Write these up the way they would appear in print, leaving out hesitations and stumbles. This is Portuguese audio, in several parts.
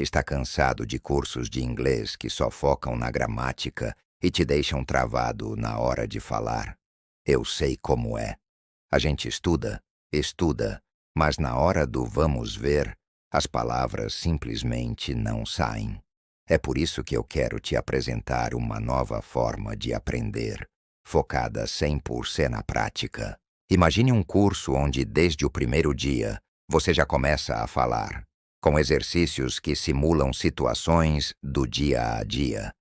Está cansado de cursos de inglês que só focam na gramática e te deixam travado na hora de falar? Eu sei como é. A gente estuda, mas na hora do vamos ver, as palavras simplesmente não saem. É por isso que eu quero te apresentar uma nova forma de aprender, focada 100% na prática. Imagine um curso onde, desde o primeiro dia, você já começa a falar, com exercícios que simulam situações do dia a dia.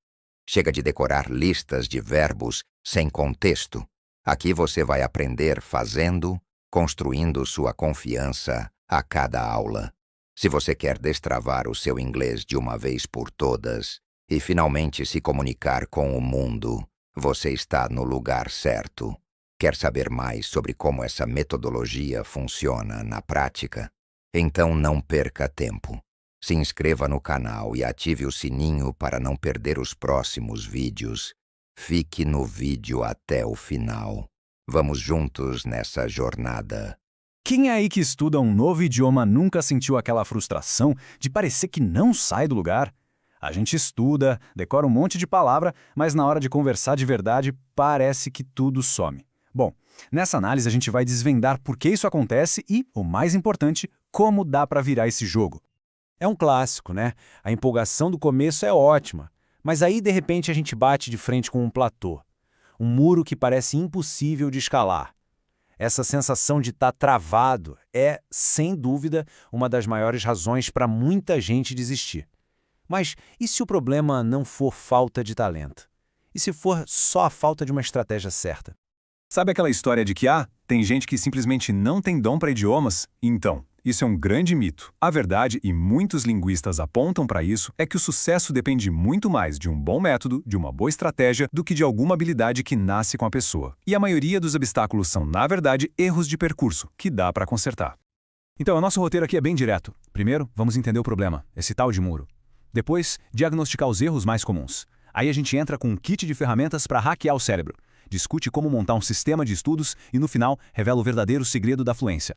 Chega de decorar listas de verbos sem contexto. Aqui você vai aprender fazendo, construindo sua confiança a cada aula. Se você quer destravar o seu inglês de uma vez por todas e finalmente se comunicar com o mundo, você está no lugar certo. Quer saber mais sobre como essa metodologia funciona na prática? Então não perca tempo. Se inscreva no canal e ative o sininho para não perder os próximos vídeos. Fique no vídeo até o final. Vamos juntos nessa jornada. Quem é aí que estuda um novo idioma nunca sentiu aquela frustração de parecer que não sai do lugar? A gente estuda, decora um monte de palavra, mas na hora de conversar de verdade, parece que tudo some. Bom, nessa análise a gente vai desvendar por que isso acontece e, o mais importante, como dá para virar esse jogo. É um clássico, né? A empolgação do começo é ótima, mas aí de repente a gente bate de frente com um platô. Um muro que parece impossível de escalar. Essa sensação de estar travado é, sem dúvida, uma das maiores razões para muita gente desistir. Mas e se o problema não for falta de talento? E se for só a falta de uma estratégia certa? Sabe aquela história de que, tem gente que simplesmente não tem dom para idiomas? Então, isso é um grande mito. A verdade, e muitos linguistas apontam para isso, é que o sucesso depende muito mais de um bom método, de uma boa estratégia, do que de alguma habilidade que nasce com a pessoa. E a maioria dos obstáculos são, na verdade, erros de percurso, que dá para consertar. Então, o nosso roteiro aqui é bem direto. Primeiro, vamos entender o problema, esse tal de muro. Depois, diagnosticar os erros mais comuns. Aí a gente entra com um kit de ferramentas para hackear o cérebro. Discute como montar um sistema de estudos e, no final, revela o verdadeiro segredo da fluência.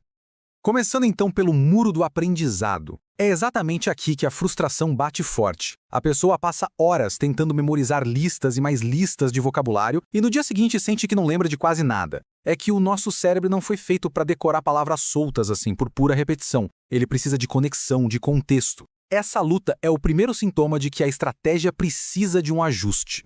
Começando então pelo muro do aprendizado. É exatamente aqui que a frustração bate forte. A pessoa passa horas tentando memorizar listas e mais listas de vocabulário e no dia seguinte sente que não lembra de quase nada. É que o nosso cérebro não foi feito para decorar palavras soltas assim, por pura repetição. Ele precisa de conexão, de contexto. Essa luta é o primeiro sintoma de que a estratégia precisa de um ajuste.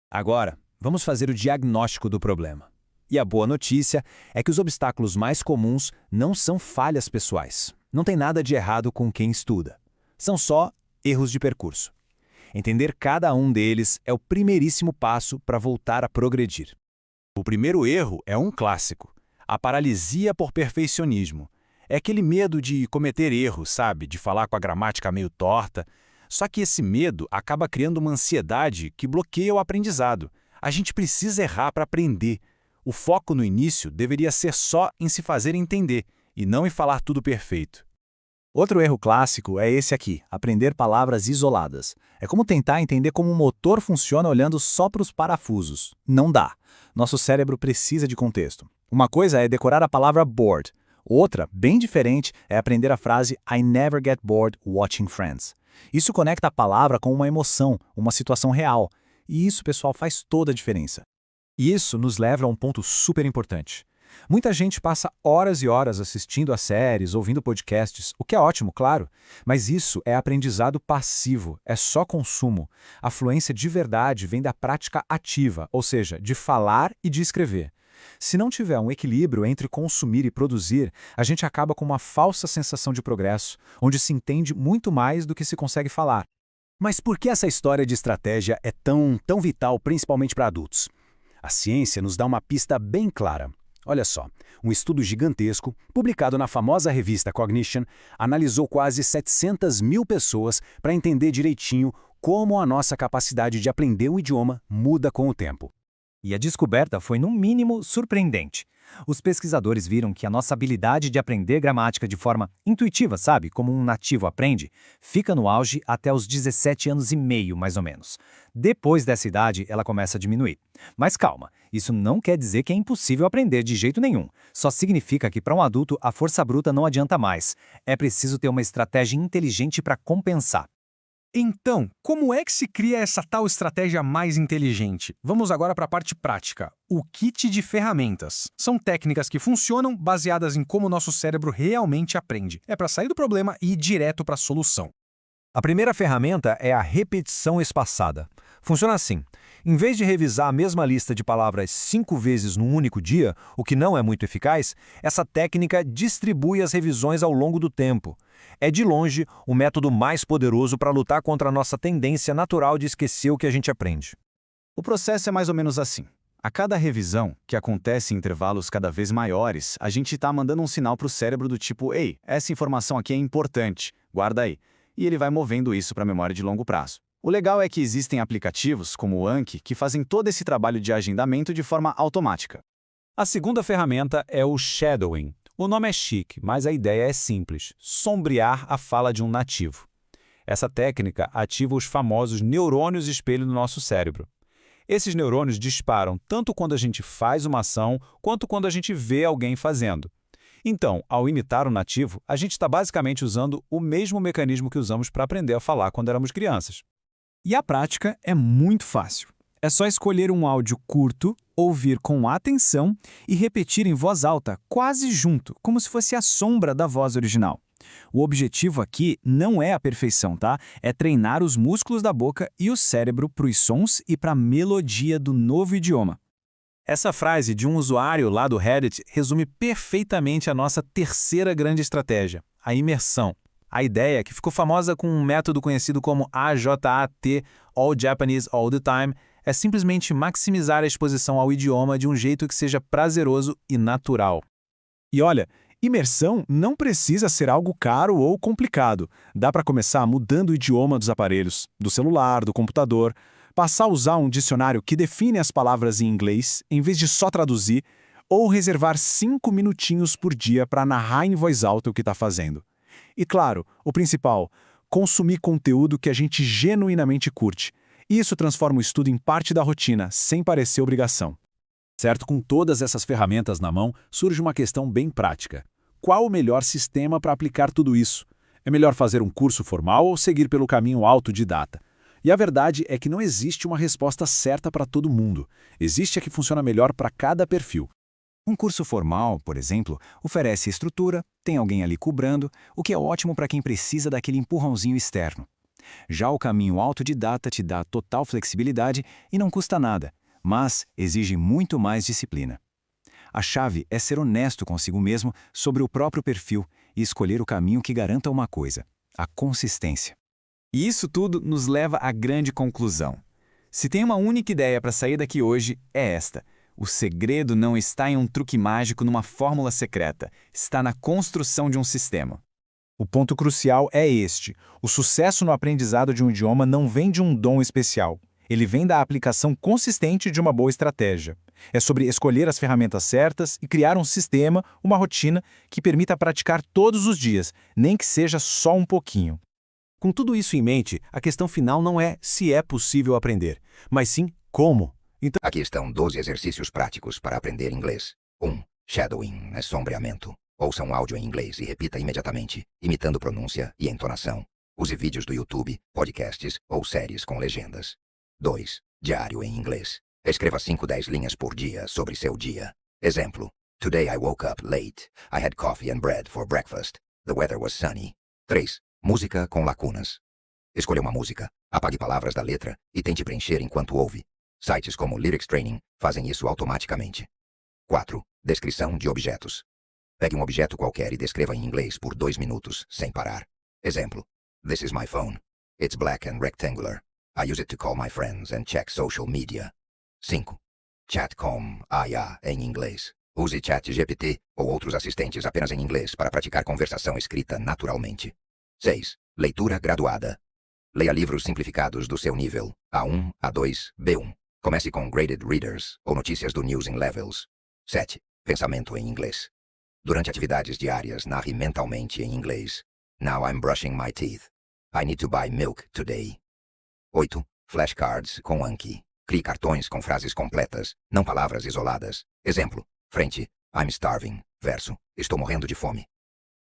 Agora, vamos fazer o diagnóstico do problema. E a boa notícia é que os obstáculos mais comuns não são falhas pessoais. Não tem nada de errado com quem estuda. São só erros de percurso. Entender cada um deles é o primeiríssimo passo para voltar a progredir. O primeiro erro é um clássico: a paralisia por perfeccionismo. É aquele medo de cometer erros, sabe? De falar com a gramática meio torta. Só que esse medo acaba criando uma ansiedade que bloqueia o aprendizado. A gente precisa errar para aprender. O foco no início deveria ser só em se fazer entender, e não em falar tudo perfeito. Outro erro clássico é esse aqui, aprender palavras isoladas. É como tentar entender como um motor funciona olhando só para os parafusos. Não dá. Nosso cérebro precisa de contexto. Uma coisa é decorar a palavra bored. Outra, bem diferente, é aprender a frase I never get bored watching Friends. Isso conecta a palavra com uma emoção, uma situação real. E isso, pessoal, faz toda a diferença. E isso nos leva a um ponto super importante. Muita gente passa horas e horas assistindo a séries, ouvindo podcasts, o que é ótimo, claro, mas isso é aprendizado passivo, é só consumo. A fluência de verdade vem da prática ativa, ou seja, de falar e de escrever. Se não tiver um equilíbrio entre consumir e produzir, a gente acaba com uma falsa sensação de progresso, onde se entende muito mais do que se consegue falar. Mas por que essa história de estratégia é tão vital, principalmente para adultos? A ciência nos dá uma pista bem clara. Olha só, um estudo gigantesco, publicado na famosa revista Cognition, analisou quase 700 mil pessoas para entender direitinho como a nossa capacidade de aprender um idioma muda com o tempo. E a descoberta foi, no mínimo, surpreendente. Os pesquisadores viram que a nossa habilidade de aprender gramática de forma intuitiva, sabe, como um nativo aprende, fica no auge até os 17 anos e meio, mais ou menos. Depois dessa idade, ela começa a diminuir. Mas calma, isso não quer dizer que é impossível aprender de jeito nenhum. Só significa que para um adulto a força bruta não adianta mais. É preciso ter uma estratégia inteligente para compensar. Então, como é que se cria essa tal estratégia mais inteligente? Vamos agora para a parte prática. O kit de ferramentas. São técnicas que funcionam baseadas em como o nosso cérebro realmente aprende. É para sair do problema e ir direto para a solução. A primeira ferramenta é a repetição espaçada. Funciona assim. Em vez de revisar a mesma lista de palavras 5 vezes num único dia, o que não é muito eficaz, essa técnica distribui as revisões ao longo do tempo. É, de longe, o método mais poderoso para lutar contra a nossa tendência natural de esquecer o que a gente aprende. O processo é mais ou menos assim. A cada revisão, que acontece em intervalos cada vez maiores, a gente está mandando um sinal para o cérebro do tipo: ei, essa informação aqui é importante, guarda aí. E ele vai movendo isso para a memória de longo prazo. O legal é que existem aplicativos, como o Anki, que fazem todo esse trabalho de agendamento de forma automática. A segunda ferramenta é o shadowing. O nome é chique, mas a ideia é simples: sombrear a fala de um nativo. Essa técnica ativa os famosos neurônios espelho no nosso cérebro. Esses neurônios disparam tanto quando a gente faz uma ação, quanto quando a gente vê alguém fazendo. Então, ao imitar o nativo, a gente está basicamente usando o mesmo mecanismo que usamos para aprender a falar quando éramos crianças. E a prática é muito fácil. É só escolher um áudio curto, ouvir com atenção e repetir em voz alta, quase junto, como se fosse a sombra da voz original. O objetivo aqui não é a perfeição, tá? É treinar os músculos da boca e o cérebro para os sons e para a melodia do novo idioma. Essa frase de um usuário lá do Reddit resume perfeitamente a nossa terceira grande estratégia, a imersão. A ideia, que ficou famosa com um método conhecido como AJAT, All Japanese All the Time, é simplesmente maximizar a exposição ao idioma de um jeito que seja prazeroso e natural. E olha, imersão não precisa ser algo caro ou complicado. Dá para começar mudando o idioma dos aparelhos, do celular, do computador, passar a usar um dicionário que define as palavras em inglês, em vez de só traduzir, ou reservar 5 minutinhos por dia para narrar em voz alta o que está fazendo. E claro, o principal, consumir conteúdo que a gente genuinamente curte. Isso transforma o estudo em parte da rotina, sem parecer obrigação. Certo, com todas essas ferramentas na mão, surge uma questão bem prática. Qual o melhor sistema para aplicar tudo isso? É melhor fazer um curso formal ou seguir pelo caminho autodidata? E a verdade é que não existe uma resposta certa para todo mundo. Existe a que funciona melhor para cada perfil. Um curso formal, por exemplo, oferece estrutura, tem alguém ali cobrando, o que é ótimo para quem precisa daquele empurrãozinho externo. Já o caminho autodidata te dá total flexibilidade e não custa nada, mas exige muito mais disciplina. A chave é ser honesto consigo mesmo sobre o próprio perfil e escolher o caminho que garanta uma coisa: a consistência. E isso tudo nos leva à grande conclusão. Se tem uma única ideia para sair daqui hoje, é esta. O segredo não está em um truque mágico numa fórmula secreta, está na construção de um sistema. O ponto crucial é este: o sucesso no aprendizado de um idioma não vem de um dom especial. Ele vem da aplicação consistente de uma boa estratégia. É sobre escolher as ferramentas certas e criar um sistema, uma rotina, que permita praticar todos os dias, nem que seja só um pouquinho. Com tudo isso em mente, a questão final não é se é possível aprender, mas sim como. Então, Aqui estão 12 exercícios práticos para aprender inglês. 1. Shadowing é sombreamento. Ouça um áudio em inglês e repita imediatamente, imitando pronúncia e entonação. Use vídeos do YouTube, podcasts ou séries com legendas. 2. Diário em inglês. Escreva 5-10 linhas por dia sobre seu dia. Exemplo: Today I woke up late. I had coffee and bread for breakfast. The weather was sunny. 3. Música com lacunas. Escolha uma música, apague palavras da letra e tente preencher enquanto ouve. Sites como Lyrics Training fazem isso automaticamente. 4. Descrição de objetos. Pegue um objeto qualquer e descreva em inglês por 2 minutos, sem parar. Exemplo: This is my phone. It's black and rectangular. I use it to call my friends and check social media. 5. Chat com IA em inglês. Use ChatGPT ou outros assistentes apenas em inglês para praticar conversação escrita naturalmente. 6. Leitura graduada. Leia livros simplificados do seu nível, A1, A2, B1. Comece com Graded Readers ou notícias do News in Levels. 7. Pensamento em inglês. Durante atividades diárias, narre mentalmente em inglês. Now I'm brushing my teeth. I need to buy milk today. 8. Flashcards com Anki. Crie cartões com frases completas, não palavras isoladas. Exemplo: frente, I'm starving. Verso, estou morrendo de fome.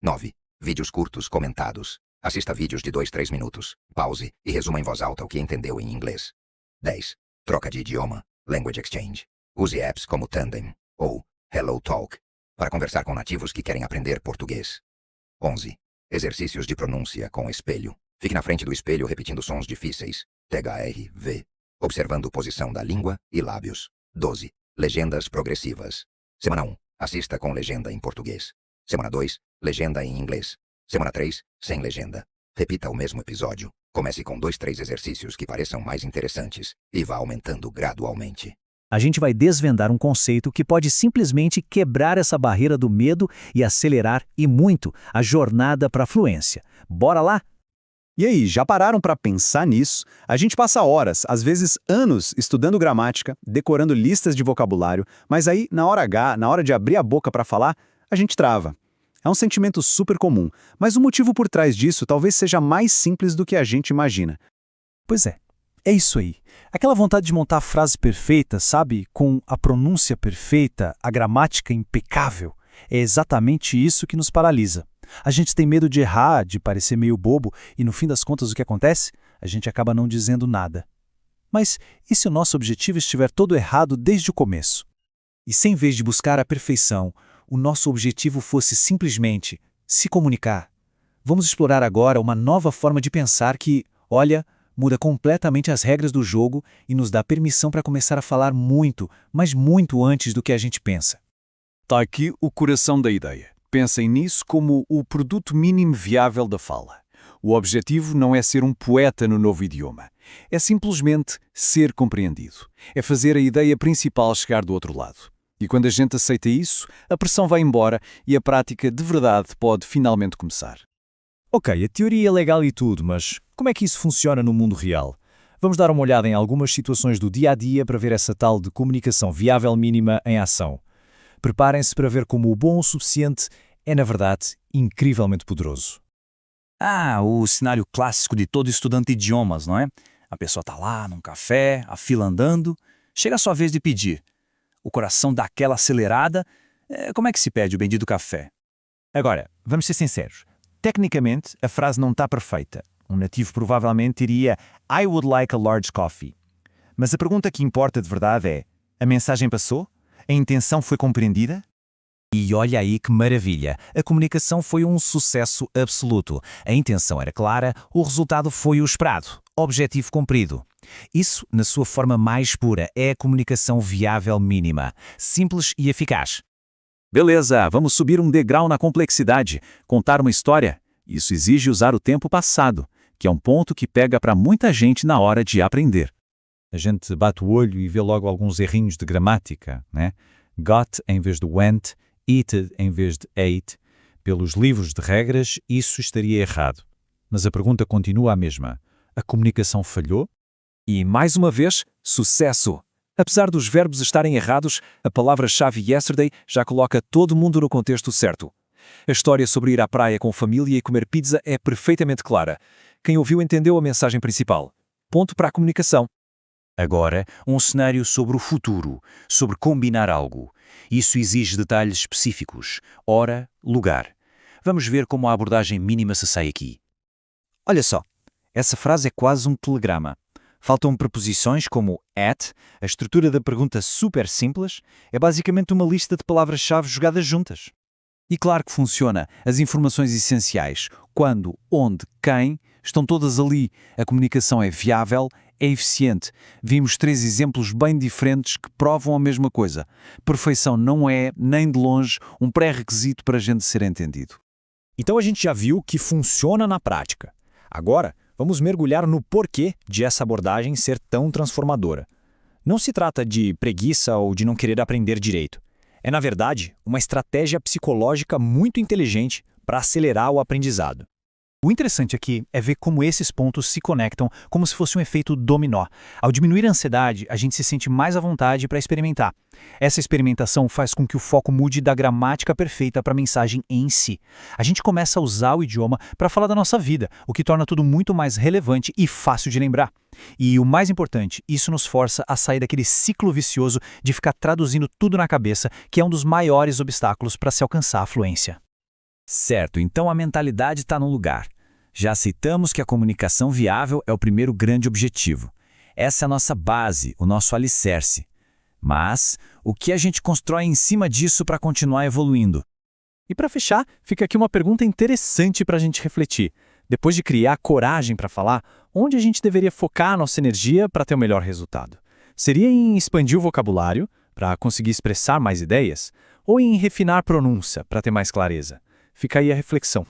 9. Vídeos curtos comentados. Assista vídeos de 2, 3 minutos. Pause e resuma em voz alta o que entendeu em inglês. 10. Troca de idioma. Language Exchange. Use apps como Tandem ou HelloTalk para conversar com nativos que querem aprender português. 11. Exercícios de pronúncia com espelho. Fique na frente do espelho repetindo sons difíceis. THR-V. Observando posição da língua e lábios. 12. Legendas progressivas. Semana 1. Assista com legenda em português. Semana 2. Legenda em inglês. Semana 3. Sem legenda. Repita o mesmo episódio. Comece com 2, 3 exercícios que pareçam mais interessantes e vá aumentando gradualmente. A gente vai desvendar um conceito que pode simplesmente quebrar essa barreira do medo e acelerar, e muito, a jornada para a fluência. Bora lá? E aí, já pararam para pensar nisso? A gente passa horas, às vezes anos, estudando gramática, decorando listas de vocabulário, mas aí, na hora H, na hora de abrir a boca para falar, a gente trava. É um sentimento super comum, mas o motivo por trás disso talvez seja mais simples do que a gente imagina. Pois é isso aí. Aquela vontade de montar a frase perfeita, sabe? Com a pronúncia perfeita, a gramática impecável. É exatamente isso que nos paralisa. A gente tem medo de errar, de parecer meio bobo, e no fim das contas o que acontece? A gente acaba não dizendo nada. Mas e se o nosso objetivo estiver todo errado desde o começo? E se em vez de buscar a perfeição, o nosso objetivo fosse simplesmente se comunicar? Vamos explorar agora uma nova forma de pensar que, olha, muda completamente as regras do jogo e nos dá permissão para começar a falar muito, mas muito antes do que a gente pensa. Está aqui o coração da ideia. Pensem nisso como o produto mínimo viável da fala. O objetivo não é ser um poeta no novo idioma. É simplesmente ser compreendido. É fazer a ideia principal chegar do outro lado. E quando a gente aceita isso, a pressão vai embora e a prática de verdade pode finalmente começar. Ok, a teoria é legal e tudo, mas como é que isso funciona no mundo real? Vamos dar uma olhada em algumas situações do dia a dia para ver essa tal de comunicação viável mínima em ação. Preparem-se para ver como o bom o suficiente é, na verdade, incrivelmente poderoso. O cenário clássico de todo estudante de idiomas, não é? A pessoa está lá, num café, a fila andando, chega a sua vez de pedir. O coração dá aquela acelerada. Como é que se pede o bendito café? Agora, vamos ser sinceros. Tecnicamente, a frase não está perfeita. Um nativo provavelmente diria I would like a large coffee. Mas a pergunta que importa de verdade é: a mensagem passou? A intenção foi compreendida? E olha aí que maravilha! A comunicação foi um sucesso absoluto. A intenção era clara, o resultado foi o esperado. Objetivo cumprido. Isso, na sua forma mais pura, é a comunicação viável mínima. Simples e eficaz. Beleza, vamos subir um degrau na complexidade, contar uma história. Isso exige usar o tempo passado, que é um ponto que pega para muita gente na hora de aprender. A gente bate o olho e vê logo alguns errinhos de gramática, né? Got em vez de went, eated em vez de ate. Pelos livros de regras, isso estaria errado. Mas a pergunta continua a mesma. A comunicação falhou? E, mais uma vez, sucesso! Apesar dos verbos estarem errados, a palavra-chave yesterday já coloca todo mundo no contexto certo. A história sobre ir à praia com família e comer pizza é perfeitamente clara. Quem ouviu entendeu a mensagem principal. Ponto para a comunicação. Agora, um cenário sobre o futuro, sobre combinar algo. Isso exige detalhes específicos, hora, lugar. Vamos ver como a abordagem mínima se sai aqui. Olha só, essa frase é quase um telegrama. Faltam preposições como at, a estrutura da pergunta super simples, é basicamente uma lista de palavras-chave jogadas juntas. E claro que funciona, as informações essenciais, quando, onde, quem, estão todas ali. A comunicação é viável, é eficiente. Vimos 3 exemplos bem diferentes que provam a mesma coisa. Perfeição não é, nem de longe, um pré-requisito para a gente ser entendido. Então a gente já viu que funciona na prática. Agora, vamos mergulhar no porquê de essa abordagem ser tão transformadora. Não se trata de preguiça ou de não querer aprender direito. É, na verdade, uma estratégia psicológica muito inteligente para acelerar o aprendizado. O interessante aqui é ver como esses pontos se conectam como se fosse um efeito dominó. Ao diminuir a ansiedade, a gente se sente mais à vontade para experimentar. Essa experimentação faz com que o foco mude da gramática perfeita para a mensagem em si. A gente começa a usar o idioma para falar da nossa vida, o que torna tudo muito mais relevante e fácil de lembrar. E o mais importante, isso nos força a sair daquele ciclo vicioso de ficar traduzindo tudo na cabeça, que é um dos maiores obstáculos para se alcançar a fluência. Certo, então a mentalidade está no lugar. Já aceitamos que a comunicação viável é o primeiro grande objetivo. Essa é a nossa base, o nosso alicerce. Mas o que a gente constrói em cima disso para continuar evoluindo? E para fechar, fica aqui uma pergunta interessante para a gente refletir. Depois de criar coragem para falar, onde a gente deveria focar a nossa energia para ter o melhor resultado? Seria em expandir o vocabulário, para conseguir expressar mais ideias? Ou em refinar a pronúncia, para ter mais clareza? Fica aí a reflexão.